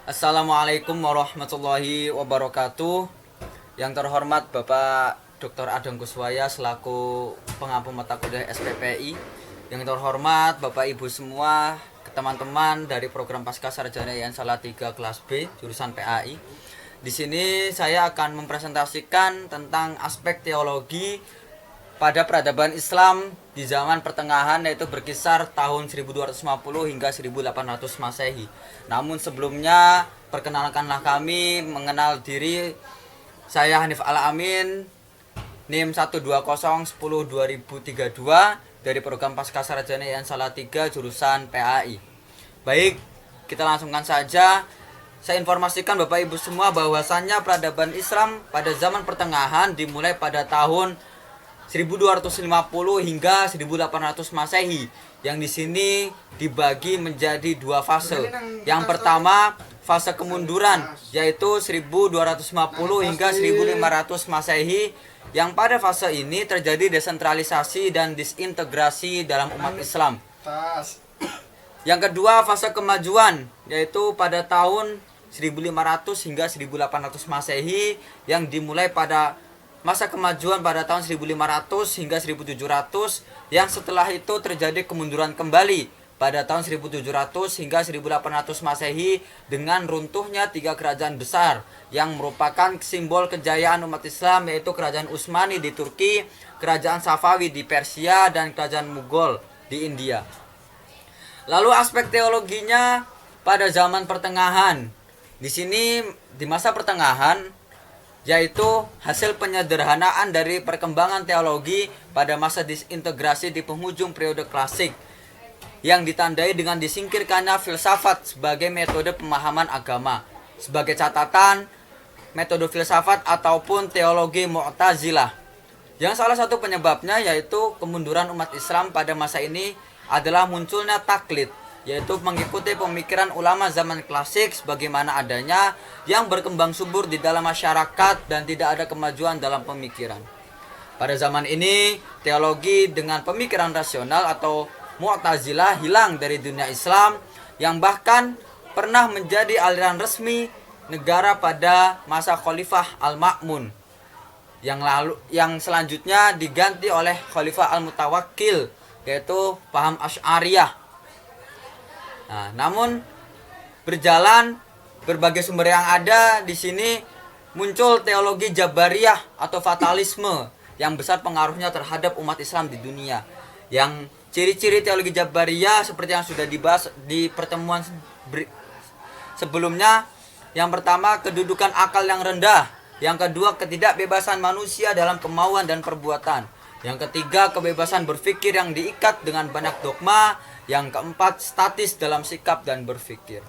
Assalamualaikum warahmatullahi wabarakatuh. Yang terhormat Bapak Dr. Adang Kuswaya selaku pengampu mata kuliah SPPI. Yang terhormat Bapak Ibu semua, teman-teman dari program Pasca Sarjana IAIN Salatiga kelas B jurusan PAI. Di sini saya akan mempresentasikan tentang aspek teologi pada peradaban Islam di zaman pertengahan, yaitu berkisar tahun 1250 hingga 1800 Masehi. Namun sebelumnya perkenalkanlah kami mengenal diri. Saya Hanif Al-Amin, NIM 120102032 dari program Pasca Sarjana IAIN Salatiga jurusan PAI. Baik, kita langsungkan saja. Saya informasikan Bapak Ibu semua bahwasannya peradaban Islam pada zaman pertengahan dimulai pada tahun 1250 hingga 1800 Masehi, yang di sini dibagi menjadi dua fase. Yang pertama, fase kemunduran, yaitu 1250 hingga 1500 Masehi, yang pada fase ini terjadi desentralisasi dan disintegrasi dalam umat Islam. Yang kedua, fase kemajuan, yaitu pada tahun 1500 hingga 1800 Masehi, yang dimulai pada masa kemajuan pada tahun 1500 hingga 1700, yang setelah itu terjadi kemunduran kembali pada tahun 1700 hingga 1800 Masehi dengan runtuhnya tiga kerajaan besar yang merupakan simbol kejayaan umat Islam, yaitu Kerajaan Utsmani di Turki, Kerajaan Safawi di Persia, dan Kerajaan Mughal di India. Lalu aspek teologinya pada zaman pertengahan. Di sini di masa pertengahan, yaitu hasil penyederhanaan dari perkembangan teologi pada masa disintegrasi di penghujung periode klasik, yang ditandai dengan disingkirkannya filsafat sebagai metode pemahaman agama. Sebagai catatan, metode filsafat ataupun teologi Mu'tazilah, yang salah satu penyebabnya yaitu kemunduran umat Islam pada masa ini adalah munculnya taklid, yaitu mengikuti pemikiran ulama zaman klasik sebagaimana adanya, yang berkembang subur di dalam masyarakat dan tidak ada kemajuan dalam pemikiran. Pada zaman ini, teologi dengan pemikiran rasional atau Mu'tazilah hilang dari dunia Islam, yang bahkan pernah menjadi aliran resmi negara pada masa Khalifah Al-Ma'mun, yang selanjutnya diganti oleh Khalifah Al-Mutawakkil, yaitu paham Asy'ariyah. Nah, namun berjalan berbagai sumber yang ada di sini muncul teologi Jabariyah atau fatalisme yang besar pengaruhnya terhadap umat Islam di dunia. Yang ciri-ciri teologi Jabariyah seperti yang sudah dibahas di pertemuan sebelumnya. Yang pertama, kedudukan akal yang rendah. Yang kedua, ketidakbebasan manusia dalam kemauan dan perbuatan. Yang ketiga, kebebasan berpikir yang diikat dengan banyak dogma. Yang keempat, statis dalam sikap dan berpikir.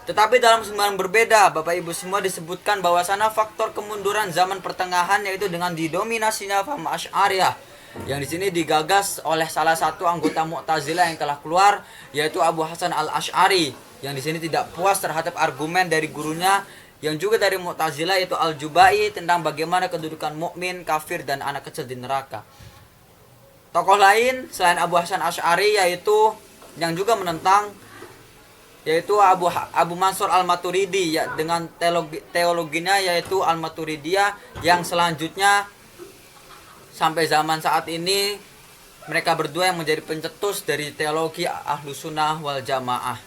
Tetapi dalam sumber berbeda, Bapak Ibu semua, disebutkan bahwasanya faktor kemunduran zaman pertengahan yaitu dengan didominasinya paham Asy'ariyah, yang di sini digagas oleh salah satu anggota Mu'tazilah yang telah keluar, yaitu Abu Hasan Al-Asy'ari, yang di sini tidak puas terhadap argumen dari gurunya yang juga dari Mu'tazilah, yaitu Al-Jubai, tentang bagaimana kedudukan mukmin, kafir, dan anak kecil di neraka. Tokoh lain selain Abu Hasan Asy'ari yaitu yang juga menentang, yaitu Abu Mansur Al-Maturidi, ya, dengan teologinya yaitu Al-Maturidiyah, yang selanjutnya sampai zaman saat ini mereka berdua yang menjadi pencetus dari teologi Ahlus Sunnah wal Jamaah.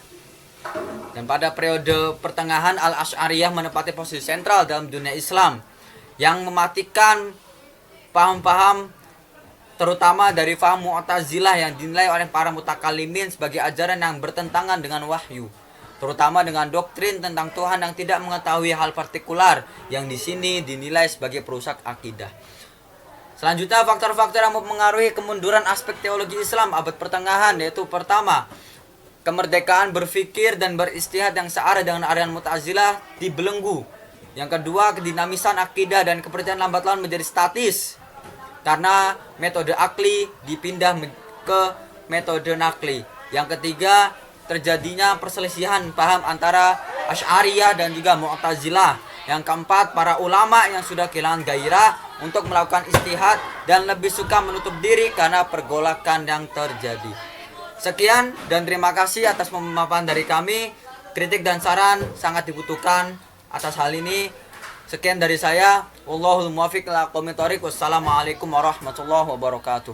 Dan pada periode pertengahan, Al-Asy'ariyah menempati posisi sentral dalam dunia Islam, yang mematikan paham-paham terutama dari faham Mu'tazilah yang dinilai oleh para mutakalimin sebagai ajaran yang bertentangan dengan wahyu, terutama dengan doktrin tentang Tuhan yang tidak mengetahui hal partikular, yang di sini dinilai sebagai perusak akidah. Selanjutnya, faktor-faktor yang mempengaruhi kemunduran aspek teologi Islam abad pertengahan, yaitu pertama, kemerdekaan berpikir dan beristihad yang searah dengan aliran Mu'tazilah dibelenggu. Yang kedua, kedinamisan akidah dan kepercayaan lambat laun menjadi statis karena metode akli dipindah ke metode nakli. Yang ketiga, terjadinya perselisihan paham antara Asy'ariyah dan juga Mu'tazilah. Yang keempat, para ulama yang sudah kehilangan gairah untuk melakukan istihad dan lebih suka menutup diri karena pergolakan yang terjadi. Sekian dan terima kasih atas pemaparan dari kami. Kritik dan saran sangat dibutuhkan atas hal ini. Sekian dari saya. Wallahul muwaffiq ila aqwamit thoriq. Wassalamualaikum warahmatullahi wabarakatuh.